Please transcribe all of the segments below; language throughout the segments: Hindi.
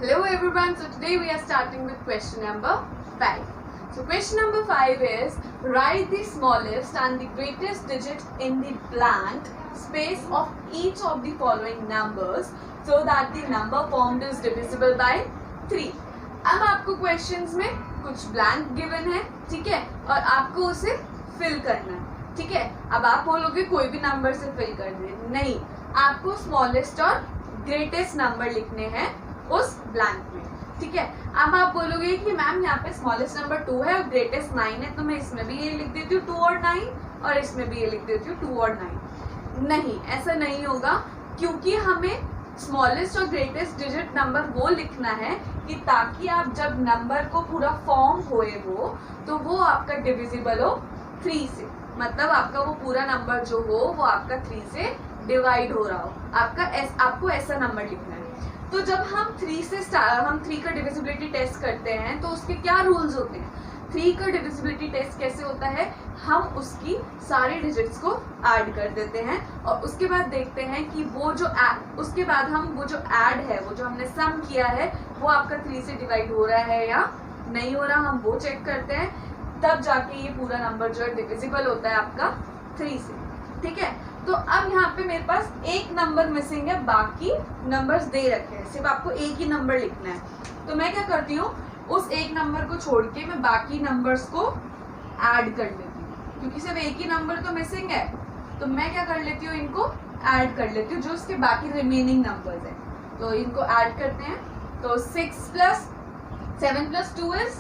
Hello everyone, so today we are starting with question number 5. So question number 5 is, write the smallest and the greatest digit in the blank space of each of the following numbers so that the number formed is divisible by 3. अब आपको questions में कुछ blank given है, ठीक है, और आपको उसे fill करना है, ठीक है. अब आप बोलोगे कोई भी नंबर से fill कर दे, नहीं, आपको smallest और greatest number लिखने हैं उस ब्लैंक में, ठीक है. अब आप बोलोगे कि मैम यहाँ पे स्मॉलेस्ट नंबर 2 है और ग्रेटेस्ट 9 है, तो मैं इसमें भी ये लिख देती हूँ 2 और 9 और इसमें भी ये लिख देती हूँ 2 और 9. नहीं, ऐसा नहीं होगा, क्योंकि हमें स्मॉलेस्ट और ग्रेटेस्ट डिजिट नंबर वो लिखना है कि ताकि आप जब नंबर को पूरा फॉर्म होए वो, तो वो आपका डिविजिबल हो 3 से, मतलब आपका वो पूरा नंबर जो हो वो आपका 3 से डिवाइड हो रहा हो, आपको ऐसा नंबर लिखना है. तो जब हम 3 का डिविजिबिलिटी टेस्ट करते हैं तो उसके क्या रूल्स होते हैं. 3 का डिविजिबिलिटी टेस्ट कैसे होता है, हम उसकी सारे डिजिट्स को ऐड कर देते हैं और उसके बाद देखते हैं कि उसके बाद हम वो जो ऐड है, वो जो हमने सम किया है, वो आपका 3 से डिवाइड हो रहा है या नहीं हो रहा, हम वो चेक करते हैं. तब जाके ये पूरा नंबर जो है डिविजिबल होता है आपका 3 से, ठीक है. तो अब यहाँ पे मेरे पास एक नंबर मिसिंग है, बाकी नंबर्स दे रखे हैं, सिर्फ आपको एक ही नंबर लिखना है. तो मैं क्या करती हूँ, उस एक नंबर को छोड़ के मैं बाकी नंबर्स को ऐड कर लेती हूँ, क्योंकि सिर्फ एक ही नंबर तो मिसिंग है. तो मैं क्या कर लेती हूँ, इनको ऐड कर लेती हूँ जो उसके बाकी रिमेनिंग नंबर्स है. तो इनको ऐड करते हैं. तो 6 + 7 + 2 is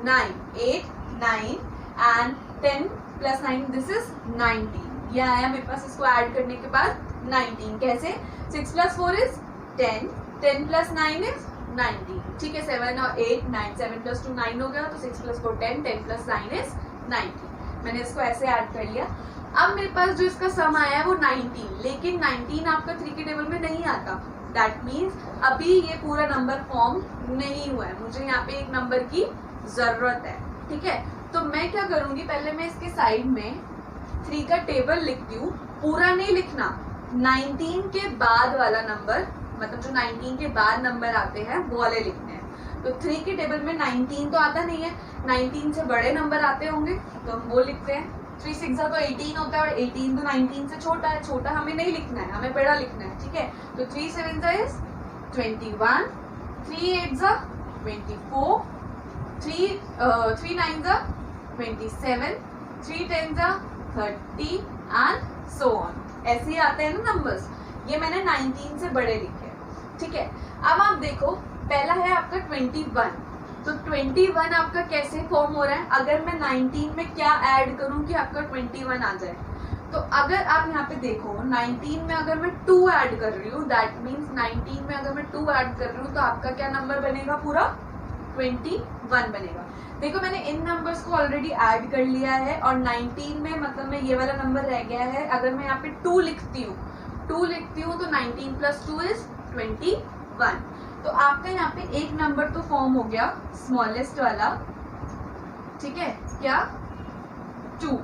9, 8, 9 and 10 + 9 this is 19. ये आया मेरे पास. इसको ऐड करने के बाद 19. कैसे, 6 + 4 is 10, 10 + 9 is 19, ठीक है. 7 और 8 9, 7 + 2 9 हो गया, तो 6 + 4 10, 10 + 9 is 19. मैंने इसको ऐसे ऐड कर लिया. अब मेरे पास जो इसका सम आया है वो 19, लेकिन 19 आपका 3 के टेबल में नहीं आता. दैट मीन्स अभी ये पूरा नंबर फॉर्म नहीं हुआ है, मुझे यहाँ पे एक नंबर की जरूरत है, ठीक है. तो मैं क्या करूंगी, पहले मैं इसके साइड में 3 का टेबल लिखती हूँ. पूरा नहीं लिखना, 19 के बाद वाला नंबर, मतलब जो 19 के बाद नंबर आते हैं वो वाले लिखने हैं. तो 3 के टेबल में 19 तो आता नहीं है, 19 से बड़े नंबर आते होंगे तो हम वो लिखते हैं. 3 6 तो 18 होता है और 18 तो 19 से छोटा है. छोटा हमें नहीं लिखना है, हमें बड़ा लिखना है, ठीक है. तो 3 7 is 21, 3 8 24, 3 9 27, 3 10 30 and so on. ऐसे ही आते हैं ना नंबर्स. ये मैंने 19 से बड़े लिखे हैं, ठीक है. अब आप देखो, पहला है आपका 21. तो 21 आपका कैसे फॉर्म हो रहा है, अगर मैं 19 में क्या ऐड करूं कि आपका 21 आ जाए. तो अगर आप यहाँ पे देखो, 19 में अगर मैं 2 ऐड कर रही हूँ, दैट मीन्स 19 में अगर मैं 2 ऐड कर रही हूँ तो आपका क्या नंबर बनेगा, पूरा 21 बनेगा. देखो मैंने इन नंबर्स को ऑलरेडी ऐड कर लिया है और 19 में मतलब में ये वाला नंबर रह गया है. अगर मैं यहाँ पे 2 लिखती हूँ तो 19 + 2 is 21. तो आपका यहाँ पे एक नंबर तो फॉर्म हो गया, स्मॉलेस्ट वाला, ठीक है. क्या, 2.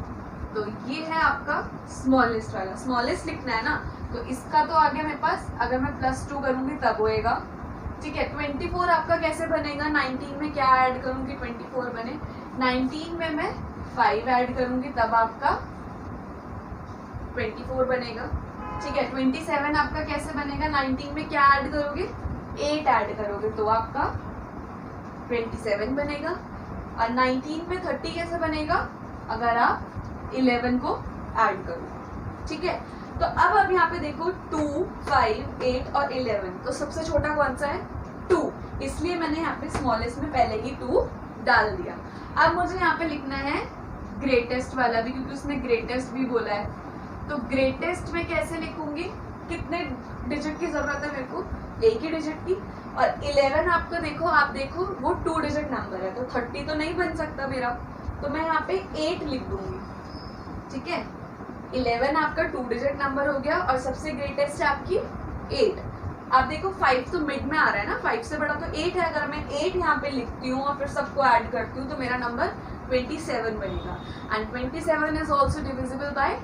तो ये है आपका स्मॉलेस्ट वाला. स्मॉलेस्ट लिखना है ना, तो इसका तो आ गया मेरे पास. अगर मैं +2 करूंगी तब होएगा, ठीक है. 24 आपका कैसे बनेगा, 19 में क्या ऐड करूंगी 24 बने. 19 में मैं 5 ऐड करूंगी तब आपका 24 बनेगा, ठीक है. 27 आपका कैसे बनेगा, 19 में क्या ऐड करोगे, 8 ऐड करोगे तो आपका 27 बनेगा. और 19 में 30 कैसे बनेगा, अगर आप 11 को ऐड करोगे, ठीक है. तो अब यहाँ पे देखो 2, 5, 8 और 11. तो सबसे छोटा कौन सा है, 2, इसलिए मैंने यहाँ पे स्मॉलेस्ट में पहले ही 2 डाल दिया. अब मुझे यहाँ पे लिखना है ग्रेटेस्ट वाला भी, क्योंकि उसने ग्रेटेस्ट भी बोला है. तो ग्रेटेस्ट में कैसे लिखूंगी, कितने डिजिट की जरूरत है मेरे को, एक ही डिजिट की. और 11 आपका देखो, आप देखो वो 2 डिजिट नंबर है, तो 30 तो नहीं बन सकता मेरा, तो मैं यहाँ पे 8 लिख दूंगी, ठीक है. 11 आपका 2 डिजिट नंबर हो गया और सबसे ग्रेटेस्ट है आपकी 8. आप देखो 5 तो मिड में आ रहा है ना, 5 से बड़ा तो 8 है. अगर मैं 8 यहाँ पे लिखती हूँ और फिर सबको ऐड करती हूँ तो मेरा नंबर 27 बनेगा. And 27 is also divisible by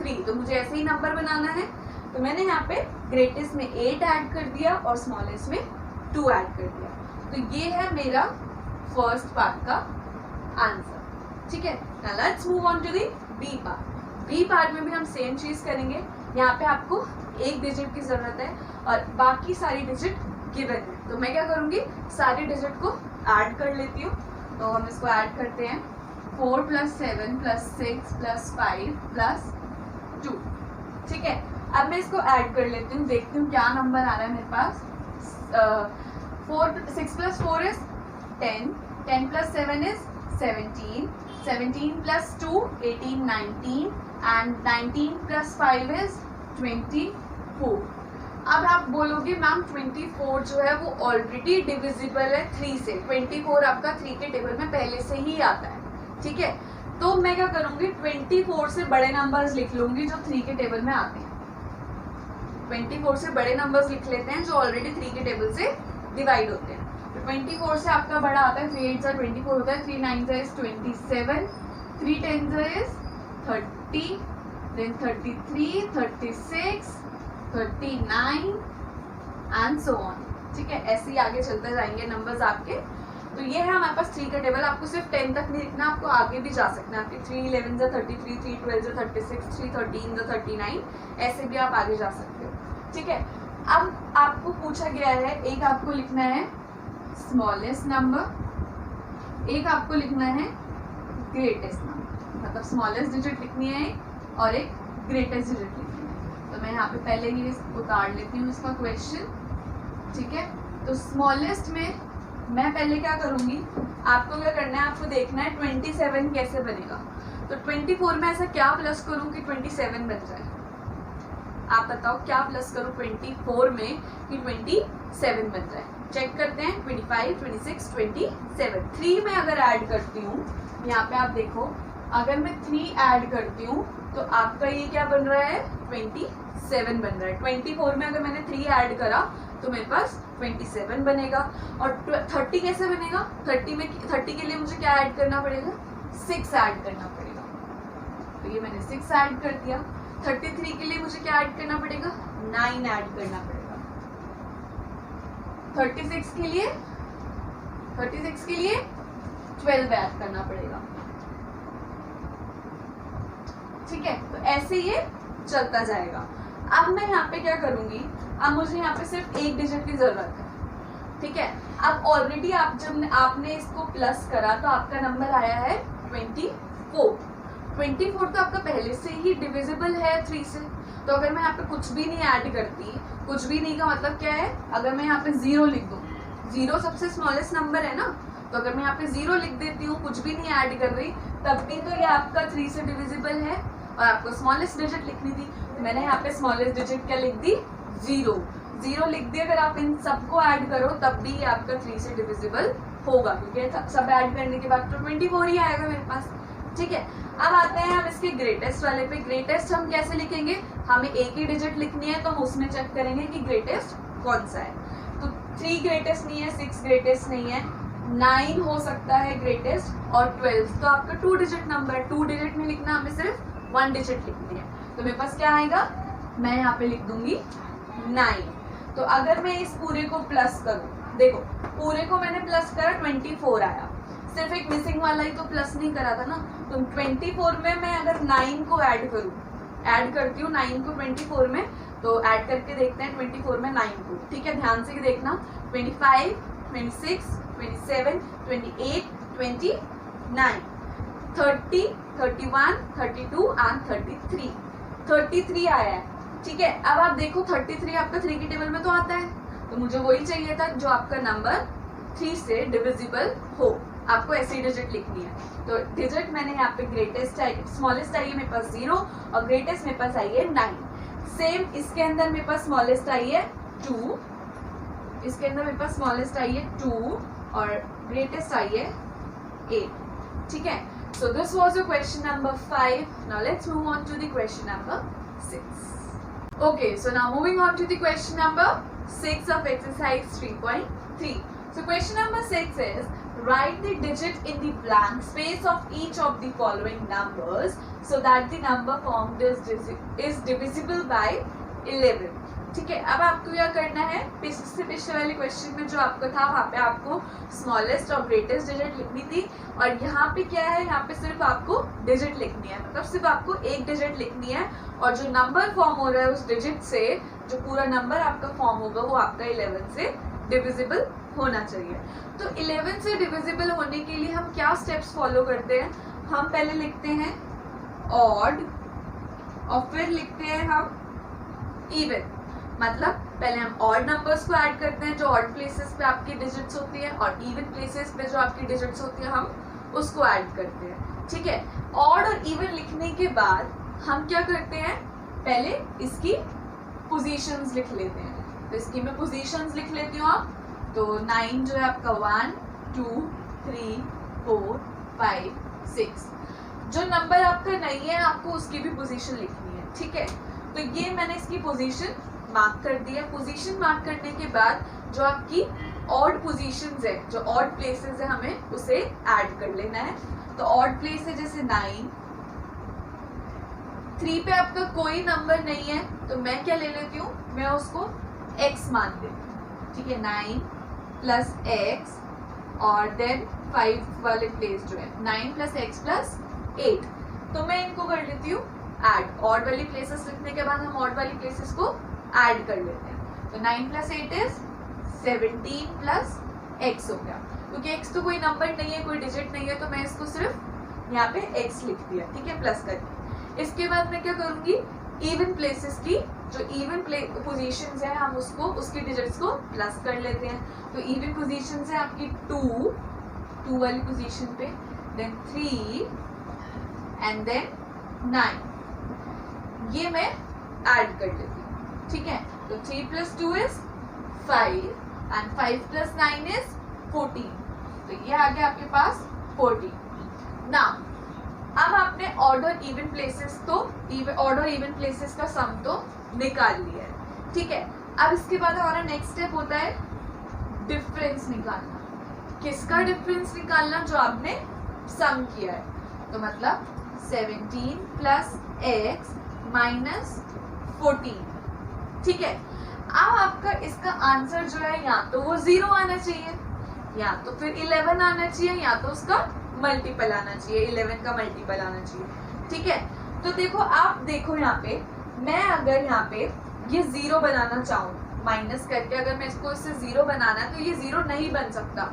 3. तो मुझे ऐसे ही नंबर बनाना है. तो मैंने यहाँ पे ग्रेटेस्ट में 8 ऐड कर दिया और स्मॉलेस्ट में 2 ऐड कर दिया। तो ये है मेरा फर्स्ट पार्ट का आंसर, ठीक है। Now let's move on to the B part. B part में भी हम सेम चीज करेंगे। यहाँ पे आपको एक डिजिट की जरूरत है और बाकी सारी डिजिट गिवन है। तो मैं क्या करूंगी, सारी डिजिट को ऐड कर लेती हूँ। तो हम इसको ऐड करते हैं 4 + 7 + 6 + 5 + 2, ठीक है। अब मैं इसको ऐड कर लेती हूँ, देखती हूँ क्या नंबर आ रहा है मेरे पास। 6 + 4 is 10, 10 + 7 is 17, 17 + 2 18, 19 and 19 + 5 is 24। अब आप बोलोगे मैम 24 जो है वो ऑलरेडी डिविजिबल है 3 से। 24 आपका 3 के टेबल में पहले से ही आता है, ठीक है। तो मैं क्या करूंगी, 24 से बड़े नंबर्स लिख लूंगी जो 3 के टेबल में आते हैं। 24 से बड़े नंबर्स लिख लेते हैं जो ऑलरेडी 3 के टेबल से डिवाइड होते हैं। तो 24 से आपका बड़ा आता है, 3 8 24 होता है, 3 9 is 27, 3 10 is 30, then 33, 36, 39 and so on, ठीक है। ऐसे ही आगे चलते जाएंगे नंबर्स आपके। तो ये है हमारे पास 3 का टेबल। आपको सिर्फ 10 तक नहीं लिखना, आपको आगे भी जा सकना है। आपके 3 11 is 33, 3 12 is 36, 3 13 is 39, ऐसे भी आप आगे जा सकते हो, ठीक है। अब आपको पूछा गया है, एक आपको लिखना है स्मॉलेस्ट नंबर, एक आपको लिखना है ग्रेटेस्ट नंबर। मतलब स्मॉलेस्ट डिजिट लिखनी है और एक ग्रेटेस्ट डिजिट लिखनी है। तो मैं यहाँ पे पहले ही उतार लेती हूँ इसका क्वेश्चन, ठीक है। तो स्मॉलेस्ट में मैं पहले क्या करूंगी, आपको क्या करना है, आपको देखना है 27 कैसे बनेगा। तो 24 में ऐसा क्या प्लस करूं कि 27 बन जाए। आप बताओ क्या प्लस करूं 24 में कि 27 बन जाए। चेक करते हैं, 25 26 27। 3 में अगर ऐड करती हूँ, यहाँ पे आप देखो, अगर मैं 3 ऐड करती हूँ तो आपका ये क्या बन रहा है, 27 बन रहा है। 24 में अगर मैंने 3 ऐड करा तो मेरे पास 27 बनेगा। और 30 कैसे बनेगा, 30 के लिए मुझे क्या ऐड करना पड़ेगा, 6 ऐड करना पड़ेगा। तो ये मैंने 6 ऐड कर दिया। 33 के लिए मुझे क्या ऐड करना पड़ेगा, 9 ऐड करना पड़ेगा। 36 के लिए 12 ऐड करना पड़ेगा, ठीक है। तो ऐसे ये चलता जाएगा। अब मैं यहाँ पे क्या करूंगी, अब मुझे यहाँ पे सिर्फ एक डिजिट की जरूरत है, ठीक है। अब ऑलरेडी आप जब आपने इसको प्लस करा तो आपका नंबर आया है 24। 24 तो आपका पहले से ही डिविजिबल है 3 से। तो अगर मैं यहाँ पे कुछ भी नहीं ऐड करती, कुछ भी नहीं का मतलब क्या है, अगर मैं यहाँ पे 0 लिख दूँ, 0 सबसे स्मॉलेस्ट नंबर है ना, तो अगर मैं यहाँ पे 0 लिख देती हूँ, कुछ भी नहीं ऐड कर रही, तब भी तो ये आपका 3 से डिविजिबल है और आपको स्मॉलेस्ट डिजिट लिखनी थी। तो मैंने यहाँ पे स्मॉलेस्ट डिजिट क्या लिख दी, 0 लिख दी। अगर आप इन सबको ऐड करो तब भी आपका 3 से डिविजिबल होगा, क्योंकि सब ऐड करने के बाद तो 24 ही आएगा मेरे पास, ठीक है। अब आते हैं हम इसके ग्रेटेस्ट वाले पे। ग्रेटेस्ट हम कैसे लिखेंगे, हमें एक ही डिजिट लिखनी है तो हम उसमें चेक करेंगे कि ग्रेटेस्ट कौन सा है। तो 3 ग्रेटेस्ट नहीं है, 6 ग्रेटेस्ट नहीं है, 9 हो सकता है ग्रेटेस्ट, और 12 तो आपका 2 डिजिट नंबर है। 2 डिजिट में लिखना, हमें सिर्फ 1 डिजिट लिखनी है। तो मेरे पास क्या आएगा, मैं यहाँ पे लिख दूंगी 9। तो अगर मैं इस पूरे को प्लस करूँ, देखो पूरे को मैंने प्लस करा, 24 आया। सिर्फ एक मिसिंग वाला ही तो प्लस नहीं करा था ना। तो 24 में मैं अगर 9 को ऐड करूँ, ऐड करती हूँ 9 को 24 में, तो ऐड करके देखते हैं 24 में 9 को, ठीक है। ध्यान से देखना, 25 26 27 28 29 30 31 32 and 33 33 आया है, ठीक है। अब आप देखो 33 आपका 3 के टेबल में तो आता है, तो मुझे वही चाहिए था जो आपका नंबर 3 से डिविजिबल हो। आपको ऐसी डिजिट लिखनी है। तो डिजिट मैंने यहाँ पे ग्रेटेस्ट आई, स्मॉलेस्ट आई है मेरे पास 0 और ग्रेटेस्ट मेरे पास आई है 9। सेम इसके अंदर मेरे पास स्मॉलेस्ट आई है 2, इसके अंदर मेरे पास स्मॉलेस्ट आई है 2 और ग्रेटेस्ट आई है 8, ठीक है। So this was your question number 5. Now let's move on to the question number 6. Okay, so now moving on to the question number 6 of exercise 3.3. So question number 6 is, write the digit in the blank space of each of the following numbers so that the number formed is divisible by 11. ठीक है। अब आपको क्या करना है, इससे पिछले वाले क्वेश्चन में जो आपको था वहाँ पे आपको स्मॉलेस्ट और ग्रेटेस्ट डिजिट लिखनी थी, और यहाँ पे क्या है, यहाँ पे सिर्फ आपको डिजिट लिखनी है, मतलब सिर्फ आपको एक डिजिट लिखनी है, और जो नंबर फॉर्म हो रहा है उस डिजिट से, जो पूरा नंबर आपका फॉर्म होगा वो आपका 11 से डिविजिबल होना चाहिए। तो 11 से डिविजिबल होने के लिए हम क्या स्टेप्स फॉलो करते हैं, हम पहले लिखते हैं ऑड और फिर लिखते हैं हम इवन। मतलब पहले हम ऑड नंबर्स को ऐड करते हैं जो ऑड प्लेसेस पे आपकी डिजिट्स होती है, और इवन प्लेसेस पे जो आपकी डिजिट्स होती है हम उसको ऐड करते हैं, ठीक है। ऑड और इवन लिखने के बाद हम क्या करते हैं, पहले इसकी पोजीशंस लिख लेते हैं। तो इसकी मैं पोजीशंस लिख लेती हूँ आप, तो 9 जो है आपका 1 2 3 4 5 6, जो नंबर आपका नहीं है आपको उसकी भी पोजीशन लिखनी है, ठीक है। तो ये मैंने इसकी पोजीशन मार्क कर दिया। पोजीशन मार्क करने के बाद जो आपकी ऑड पोजीशंस है, जो ऑड प्लेसेस है, हमें उसे ऐड कर लेना है। तो ऑड प्लेस है जैसे 9, 3 पे आपका कोई नंबर नहीं है तो मैं क्या ले लेती हूँ, मैं उसको x मान देती हूँ, ठीक है। 9 प्लस x और देन 5 वाले प्लेस जो है 9 प्लस x प्लस 8, तो मैं इनको कर लेती हूँ ऐड। ऑड वाली प्लेसेस लिखने के बाद हम ऑड वाली प्लेसेस को ऐड कर लेते हैं। तो 9 प्लस 8 इज 17 प्लस x हो गया। क्योंकि x तो कोई नंबर नहीं है, कोई डिजिट नहीं है, तो मैं इसको सिर्फ यहाँ पे x लिख दिया, ठीक है, प्लस करके। इसके बाद मैं क्या करूंगी, इवन प्लेसेस की जो इवन पोजीशंस है हम उसको, उसकी डिजिट्स को प्लस कर लेते हैं। तो इवन पोजीशंस है आपकी 2 वाली पोजीशन पे, देन 3 एंड देन 9, ये मैं ऐड कर लेती हूँ, ठीक है। तो 3 plus 2 is 5 and 5 plus 9 is 14, तो ये आ गया आपके पास 14। नाउ अब आपने ऑड और इवन प्लेसेस तो ऑड और इवन प्लेसेस का सम तो निकाल लिया है, ठीक है। अब इसके बाद हमारा नेक्स्ट स्टेप होता है डिफरेंस निकालना। किसका डिफरेंस निकालना, जो आपने सम किया है। तो मतलब 17 प्लस x माइनस 14, ठीक है। अब आपका इसका आंसर जो है या तो वो 0 आना चाहिए, या तो फिर 11 आना चाहिए, या तो उसका मल्टीपल आना चाहिए, 11 का मल्टीपल आना चाहिए, ठीक है। तो देखो, आप देखो यहाँ पे, मैं अगर यहाँ पे ये 0 बनाना चाहूँ माइनस करके, अगर मैं इसको इससे 0 बनाना है तो ये 0 नहीं बन सकता।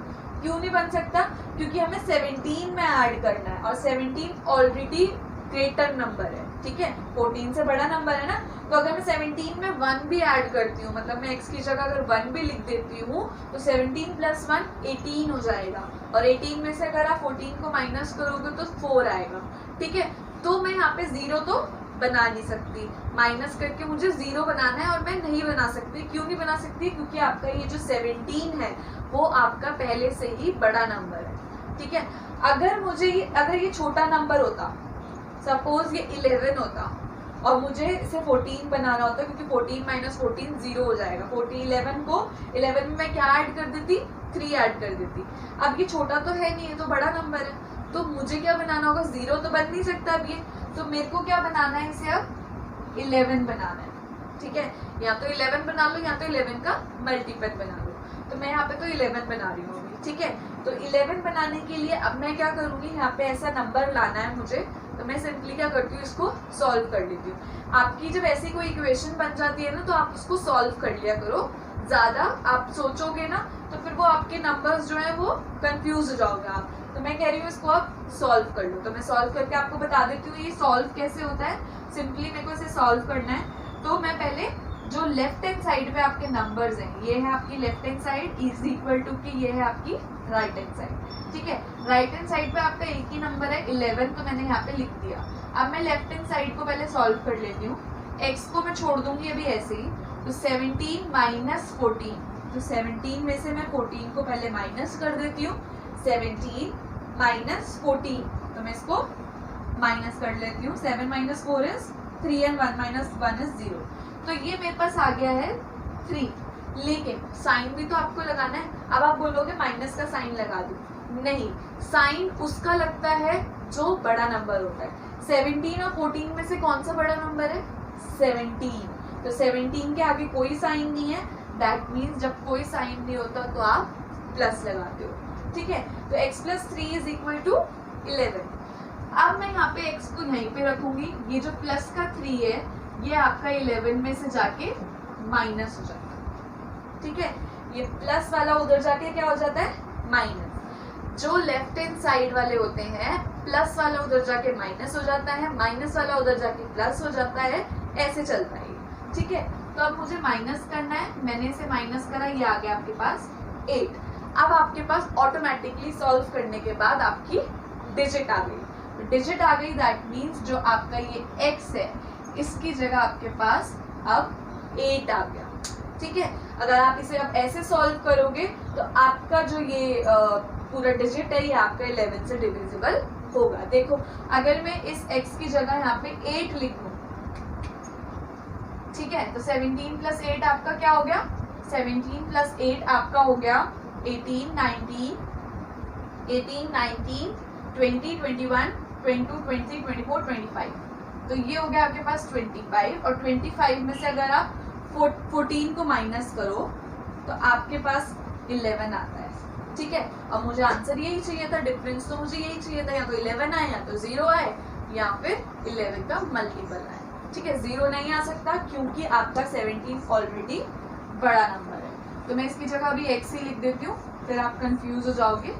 क्यों नहीं बन सकता, क्योंकि हमें 17 में ऐड करना है, और 17 ऑलरेडी ग्रेटर नंबर है, ठीक है, 14 से बड़ा नंबर है ना। तो अगर मैं 17 में 1 भी ऐड करती हूँ, मतलब मैं x की जगह अगर 1 भी लिख देती हूँ, तो 17 प्लस 1 18 हो जाएगा, और 18 में से अगर आप 14 को माइनस करोगे तो 4 आएगा, ठीक है। तो मैं यहाँ पे 0 तो बना नहीं सकती, माइनस करके मुझे 0 बनाना है, और मैं नहीं बना सकती। क्यों नहीं बना सकती, क्योंकि आपका ये जो 17 है वो आपका पहले से ही बड़ा नंबर है, ठीक है। अगर ये छोटा नंबर होता, सपोज ये 11 होता, और मुझे इसे 14 बनाना होता, क्योंकि 14 माइनस 14 0 हो जाएगा। 11 में मैं क्या ऐड कर देती, 3 ऐड कर देती। अब ये छोटा तो है नहीं, ये तो बड़ा नंबर है, तो मुझे क्या बनाना होगा, 0 तो बन नहीं सकता अब ये, तो मेरे को क्या बनाना है, इसे अब 11 बनाना है, ठीक है। या तो 11 बना लो, या तो 11 का मल्टीपल बना लो। तो मैं यहाँ पे तो 11 बना रही हूँ, ठीक है। तो 11 बनाने के लिए अब मैं क्या करूँगी, यहाँ पे ऐसा नंबर लाना है मुझे, तो मैं सिंपली क्या करती हूँ, इसको सॉल्व कर लेती हूँ। आपकी जब ऐसी कोई इक्वेशन बन जाती है ना, तो आप उसको सॉल्व कर लिया करो। ज़्यादा आप सोचोगे ना तो फिर वो आपके नंबर्स जो है वो कंफ्यूज हो जाओगे आप। तो मैं कह रही हूँ इसको आप सॉल्व कर लो। तो मैं सॉल्व करके आपको बता देती हूँ ये सॉल्व कैसे होता है। सिंपली मेरे को इसे सॉल्व करना है। तो मैं पहले जो लेफ्ट हैंड साइड पे आपके नंबर्स हैं, ये है आपकी left hand side is equal to की ये है आपकी राइट हैंड साइड, ठीक है। राइट हैंड साइड पे आपका एक ही नंबर है 11, तो मैंने यहाँ पे लिख दिया। अब मैं लेफ्ट हैंड साइड को पहले सॉल्व कर लेती हूँ। x को मैं छोड़ दूंगी अभी ऐसे ही, तो 17 माइनस 14, तो 17 में से मैं 14 को पहले माइनस कर देती हूँ। 17 माइनस 14, तो मैं इसको माइनस कर लेती हूँ। 7 minus 4 is 3 and 1 minus 1 is 0। तो ये मेरे पास आ गया है 3, लेकिन साइन भी तो आपको लगाना है। अब आप बोलोगे माइनस का साइन लगा दूं, नहीं, साइन उसका लगता है जो बड़ा नंबर होता है। 17 और 14 में से कौन सा बड़ा नंबर है? 17। तो 17 के आगे कोई साइन नहीं है, दैट मीन्स जब कोई साइन नहीं होता तो आप प्लस लगाते हो, ठीक है। तो x plus 3 is equal to 11। अब मैं यहाँ पे x को यहीं पे रखूंगी, ये जो प्लस का 3 है ये आपका 11 में से जाके माइनस हो जाता है, ठीक है। ये प्लस वाला उधर जाके क्या हो जाता है, माइनस। जो लेफ्ट हैंड साइड वाले होते हैं प्लस वाला उधर जाके माइनस हो जाता है, माइनस वाला उधर जाके प्लस हो जाता है, ऐसे चलता है, ठीक है। तो अब मुझे माइनस करना है, मैंने इसे माइनस करा, ये आ गया आपके पास 8। अब आपके पास ऑटोमेटिकली सॉल्व करने के बाद आपकी डिजिट आ गई। डिजिट आ गई दैट मीन्स जो आपका ये x है इसकी जगह आपके पास अब 8 आ गया, ठीक है। अगर आप इसे अब ऐसे सॉल्व करोगे तो आपका जो ये पूरा डिजिट है ये आपका 11 से डिविजिबल होगा। देखो अगर मैं इस x की जगह यहाँ पे 8 लिख लूं, ठीक है, तो 17 प्लस 8 आपका क्या हो गया, 17 प्लस 8 आपका हो गया 18, 19, 20, 21, 22, 23, 24, 25। तो ये हो गया आपके पास 25, और 25 में से अगर आप 14 को माइनस करो तो आपके पास 11 आता है, ठीक है। अब मुझे आंसर यही चाहिए था, डिफरेंस तो मुझे यही चाहिए था, या तो 11 आए या तो 0 आए या फिर 11 का मल्टीपल आए, ठीक है। 0 नहीं आ सकता क्योंकि आपका 17 ऑलरेडी बड़ा नंबर है। तो मैं इसकी जगह अभी x ही लिख देती हूँ, फिर आप कंफ्यूज हो जाओगे,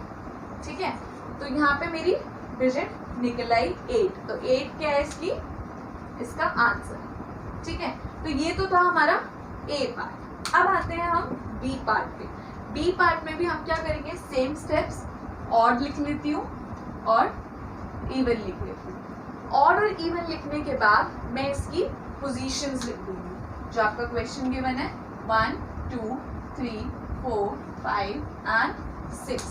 ठीक है। तो यहाँ पे मेरी डिजिट निकल आई 8, तो 8 क्या है इसका आंसर, ठीक है। तो ये तो था हमारा A पार्ट। अब आते हैं हम B पार्ट पे। B पार्ट में भी हम क्या करेंगे, सेम स्टेप्स, ऑड लिख लेती हूँ और इवन लिख लेती हूँ। ऑड और इवन लिखने के बाद मैं इसकी पोजीशंस लिख दूंगी जो आपका क्वेश्चन गिवन है 1, 2, 3, 4, 5 एंड 6।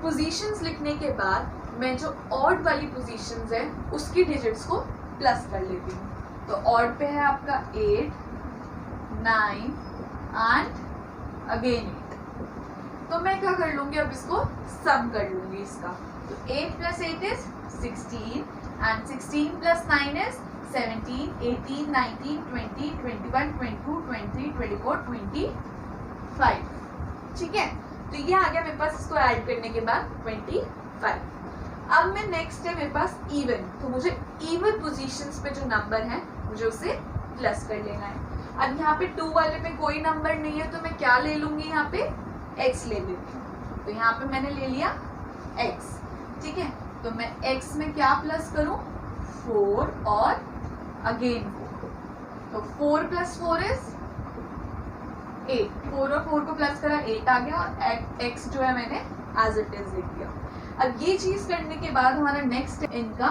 पोजीशंस लिखने के बाद मैं जो ऑड वाली पोजीशंस है उसकी डिजिट्स को प्लस कर लेती हूँ। तो ऑड पे है आपका 8, 9 एंड अगेन 8। तो मैं क्या कर लूंगी, अब इसको सम कर लूंगी इसका। तो 8 plus 8 is 16 and 16 plus 9 is 17, 18, 19, 20, 21, 22, 23, 24, 25, ठीक है। तो ये आ गया मेरे पास, इसको ऐड करने के बाद 25। अब मैं नेक्स्ट है मेरे पास इवन, तो मुझे इवन पोजीशंस पे जो नंबर है मुझे उसे प्लस कर लेना है। अब यहाँ पे 2 वाले पे कोई नंबर नहीं है तो मैं क्या ले लूंगी, यहाँ पे x ले लेती हूँ। तो यहाँ पे मैंने ले लिया x, ठीक है। तो मैं x में क्या प्लस करूँ, 4 और अगेन 4। तो 4 प्लस 4 इज 8, 4 और 4 को प्लस करा 8 आ गया, और x जो है मैंने एज इट इज लिख दिया। अब ये चीज करने के बाद हमारा नेक्स्ट है इनका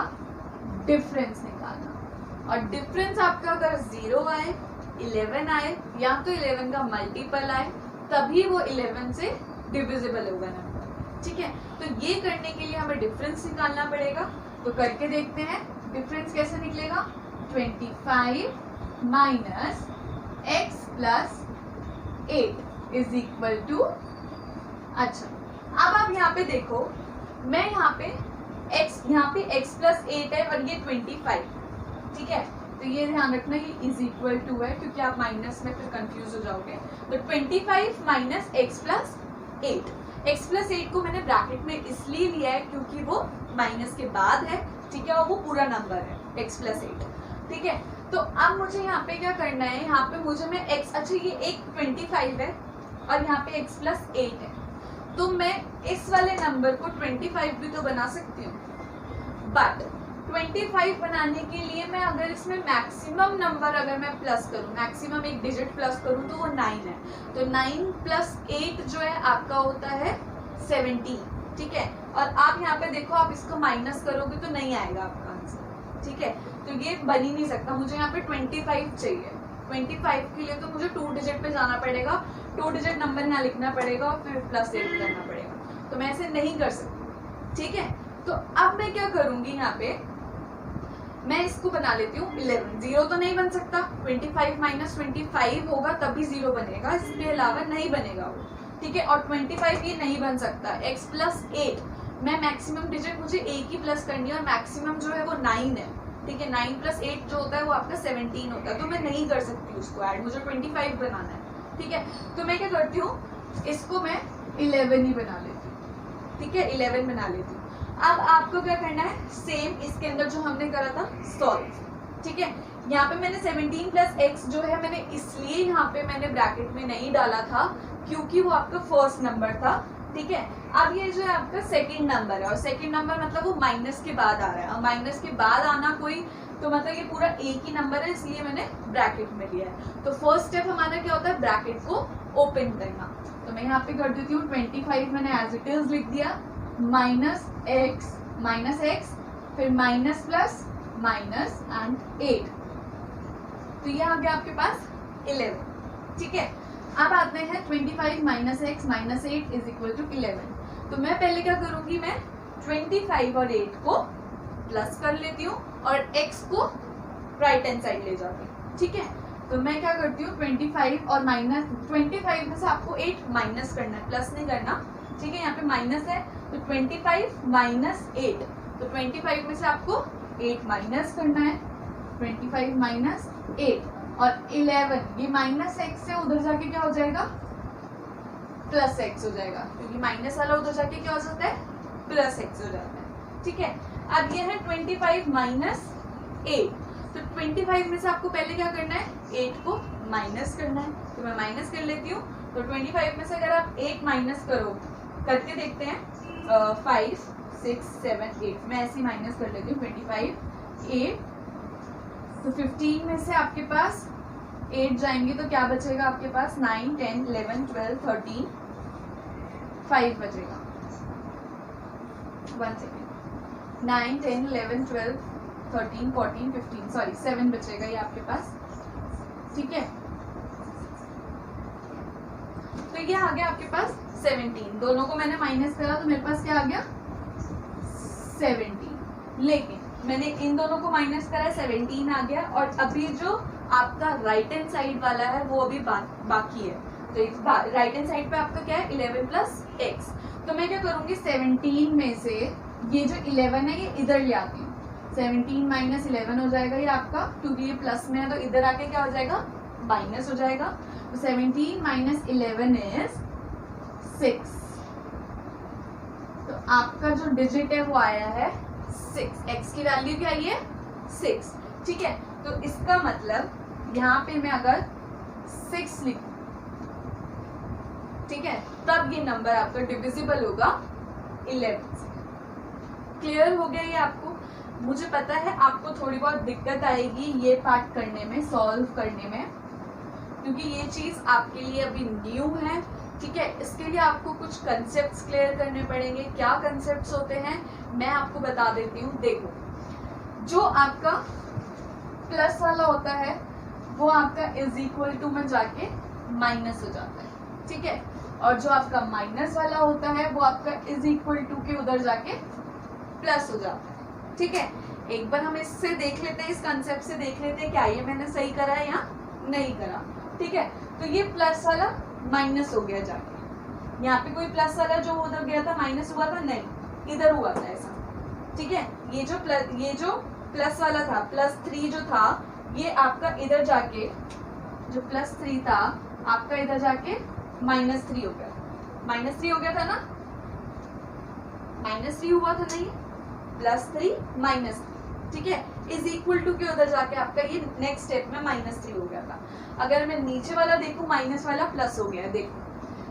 डिफरेंस निकालना, और डिफरेंस आपका अगर 0 आए, 11 आए या तो 11 का मल्टीपल आए तभी वो 11 से डिविजिबल होगा नंबर, ठीक है। तो ये करने के लिए हमें डिफरेंस निकालना पड़ेगा, तो करके देखते हैं डिफरेंस कैसे निकलेगा। 25 minus x plus 8 is equal to, अच्छा अब आप यहाँ पे देखो, मैं यहाँ पे x प्लस 8 है और ये 25, ठीक है। तो ये ध्यान रखना ये इज इक्वल टू है क्योंकि आप माइनस में फिर कंफ्यूज हो जाओगे। तो 25 माइनस x प्लस 8 को मैंने ब्रैकेट में इसलिए लिया है क्योंकि वो माइनस के बाद है, ठीक है, और वो पूरा नंबर है x प्लस 8, ठीक है। तो अब मुझे यहाँ पे क्या करना है, यहाँ पे मुझे मैं x, अच्छा ये एक 25 है और यहाँ पे x प्लस 8 है, तो मैं इस वाले नंबर को 25 भी तो बना सकती हूँ, बट 25 बनाने के लिए मैं अगर इसमें मैक्सिमम नंबर अगर मैं प्लस करूँ, मैक्सिमम एक डिजिट प्लस करूँ तो वो 9 है। तो 9 प्लस 8 जो है आपका होता है 17, ठीक है। और आप यहाँ पे देखो, आप इसको माइनस करोगे तो नहीं आएगा आपका आंसर, ठीक है। तो ये बन ही नहीं सकता, मुझे यहाँ पे 25 चाहिए। 25 के लिए तो मुझे 2 डिजिट पे जाना पड़ेगा, 2 डिजिट नंबर यहाँ लिखना पड़ेगा और फिर प्लस 8 करना पड़ेगा, तो मैं ऐसे नहीं कर सकती, ठीक है। तो अब मैं क्या करूंगी, यहाँ पे मैं इसको बना लेती हूँ 11। 0 तो नहीं बन सकता, 25 माइनस 25 होगा तभी 0 बनेगा, इसके अलावा नहीं बनेगा वो, ठीक है। और 25 ये नहीं बन सकता। x प्लस 8 मैं मैक्सिमम डिजिट मुझे एक ही प्लस करनी है और मैक्सिमम जो है वो 9 है, ठीक है, 9 + 8 जो होता है वो आपका 17 होता है, तो मैं नहीं कर सकती उसको ऐड, मुझे 25 बनाना है। ठीक है, तो मैं क्या करती हूँ, इसको मैं 11 ही बना लेती हूँ। ठीक है, 11 बना लेती हूँ। अब आपको क्या करना है, सेम इसके अंदर जो हमने करा था सॉल्व। ठीक है, यहाँ पे मैंने 17 + x जो है मैंने इसलिए यहाँ पे मैंने ब्रैकेट में नहीं डाला था क्योंकि वो आपका फर्स्ट नंबर था। ठीक है, अब ये जो है आपका सेकंड नंबर है, और सेकंड नंबर मतलब वो माइनस के बाद आ रहा है, और माइनस के बाद आना कोई तो मतलब ये पूरा एक ही नंबर है, इसलिए मैंने ब्रैकेट में लिया है। तो फर्स्ट स्टेप हमारा क्या होता है, ब्रैकेट को ओपन करना। तो मैं यहाँ पे कर देती हूँ 25 मैंने एज इट इज लिख दिया, -x फिर माइनस प्लस माइनस एंड 8, तो ये आ गया आपके पास 11। ठीक है, अब आते हैं 25 - x - 8 = 11। तो मैं पहले क्या करूंगी, मैं 25 और 8 को प्लस कर लेती हूँ और x को राइट हैंड साइड ले जाती हूँ। ठीक है, तो मैं क्या करती हूँ 25 और -25 में से आपको 8 माइनस करना है, प्लस नहीं करना। ठीक है, यहाँ पे माइनस है, तो 25 - 8, तो 25 में से आपको 8 माइनस करना है, 25 - 8 और 11, ये -x से उधर जाके क्या हो जाएगा, +x हो जाएगा, क्योंकि माइनस वाला उधर जाके क्या हो जाता है, +x हो जाता है। ठीक है, अब ये है 25 - 8, तो 25 में से आपको पहले क्या करना है, 8 को माइनस करना है, तो मैं माइनस कर लेती हूँ। तो 25 में से अगर आप 8 माइनस करो, करके देखते हैं, 5 6 7 8, मैं ऐसे ही माइनस कर लेती हूँ, 25 8, तो 15 में से आपके पास 8 जाएंगे तो क्या बचेगा आपके पास, 9 10 11 12 13, 5 बचेगा। 1 सेकेंड, 9 10 11 12 13 14 15, सॉरी 7 बचेगा ये आपके पास। ठीक है, तो ये आ गया आपके पास 17, दोनों को मैंने माइनस करा तो मेरे पास क्या आ गया, 17। लेकिन मैंने इन दोनों को माइनस करा, 17 आ गया, और अभी जो आपका राइट हैंड साइड वाला है वो अभी बाकी है। तो राइट हैंड साइड पे आपका क्या है, 11 + x। तो मैं क्या करूंगी, 17 में से ये जो 11 है ये इधर ले आती हूँ, 17 - 11 हो जाएगा ये आपका, क्योंकि ये प्लस में है तो इधर आके क्या हो जाएगा, माइनस हो जाएगा। तो 17 - 11 इज 6, तो आपका जो डिजिट है वो आया है 6, x की वैल्यू क्या आई है, 6। ठीक है, तो इसका मतलब यहाँ पे मैं अगर 6 लिखूं, ठीक है, तब ये नंबर आपका डिविजिबल होगा 11 से। क्लियर हो गया ये आपको? मुझे पता है आपको थोड़ी बहुत दिक्कत आएगी ये पार्ट करने में, सॉल्व करने में, क्योंकि ये चीज़ आपके लिए अभी न्यू है। ठीक है, इसके लिए आपको कुछ कंसेप्ट्स क्लियर करने पड़ेंगे। क्या कंसेप्ट्स होते हैं मैं आपको बता देती हूँ। देखो, जो आपका प्लस वाला होता है वो आपका = में जाके माइनस हो जाता है। ठीक है, और जो आपका माइनस वाला होता है वो आपका = के उधर जाके प्लस हो जाता है। ठीक है, एक बार हम इससे देख लेते हैं, इस कंसेप्ट से देख लेते हैं क्या ये मैंने सही करा है या नहीं करा। ठीक है, तो ये प्लस वाला माइनस हो गया जाके, यहाँ पे कोई प्लस वाला जो उधर गया था माइनस हुआ था, नहीं इधर हुआ था ऐसा। ठीक है, ये जो प्लस वाला था, +3 जो था, ये आपका इधर जाके, जो +3 था आपका इधर जाके -3 हो गया, -3 हो गया था ना, -3 हुआ था नहीं, +3 -3। ठीक है, = के उधर जाके आपका ये नेक्स्ट स्टेप में -3 हो गया था। अगर मैं नीचे वाला देखूं, माइनस वाला प्लस हो गया है, देखो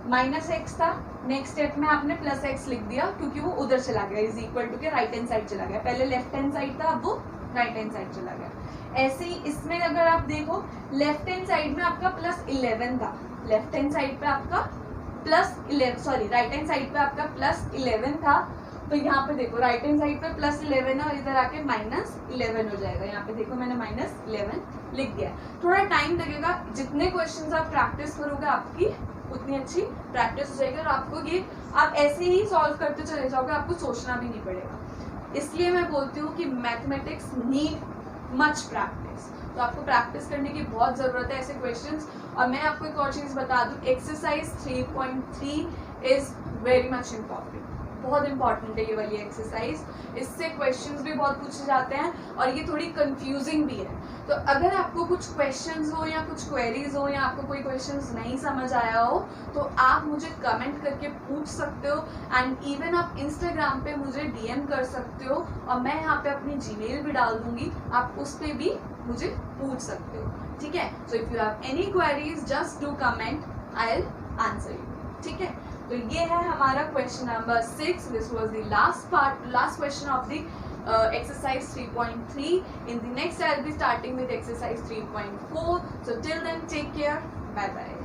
-x था, नेक्स्ट स्टेप में आपने +x लिख दिया क्योंकि वो उधर चला गया, = के राइट हैंड साइड चला गया। पहले लेफ्ट हैंड साइड था, अब वो राइट हैंड साइड चला गया। ऐसे ही इसमें अगर आप देखो, लेफ्ट हैंड साइड में आपका +11 था, लेफ्ट हैंड साइड पे आपका राइट हैंड साइड पे आपका +11 था, तो यहाँ पे देखो राइट हैंड साइड पे +11 है और इधर आके -11 हो जाएगा। यहाँ पे देखो मैंने -11 लिख दिया। थोड़ा टाइम लगेगा, जितने क्वेश्चंस आप प्रैक्टिस करोगे आपकी उतनी अच्छी प्रैक्टिस हो जाएगी, और आपको ये आप ऐसे ही सॉल्व करते चले जाओगे, आपको सोचना भी नहीं पड़ेगा। इसलिए मैं बोलती हूँ कि मैथमेटिक्स नीड मच प्रैक्टिस, तो आपको प्रैक्टिस करने की बहुत ज़रूरत है ऐसे क्वेश्चंस। और मैं आपको एक और चीज़ बता दूँ, exercise 3.3 is very much important, बहुत इंपॉर्टेंट है ये वाली एक्सरसाइज, इससे क्वेश्चंस भी बहुत पूछे जाते हैं और ये थोड़ी कंफ्यूजिंग भी है। तो अगर आपको कुछ क्वेश्चंस हो या कुछ क्वेरीज हो या आपको कोई क्वेश्चंस नहीं समझ आया हो तो आप मुझे कमेंट करके पूछ सकते हो, एंड इवन आप इंस्टाग्राम पे मुझे डीएम कर सकते हो और मैं यहाँ पे अपनी जीमेल भी डाल दूंगी, आप उस पर भी मुझे पूछ सकते हो, ठीक है। So if you have any queries just do comment, I will answer you, ठीक है। तो ये है हमारा question number 6। This was the last question of the exercise 3.3. In the next I'll be starting with exercise 3.4. So till then, take care. Bye bye.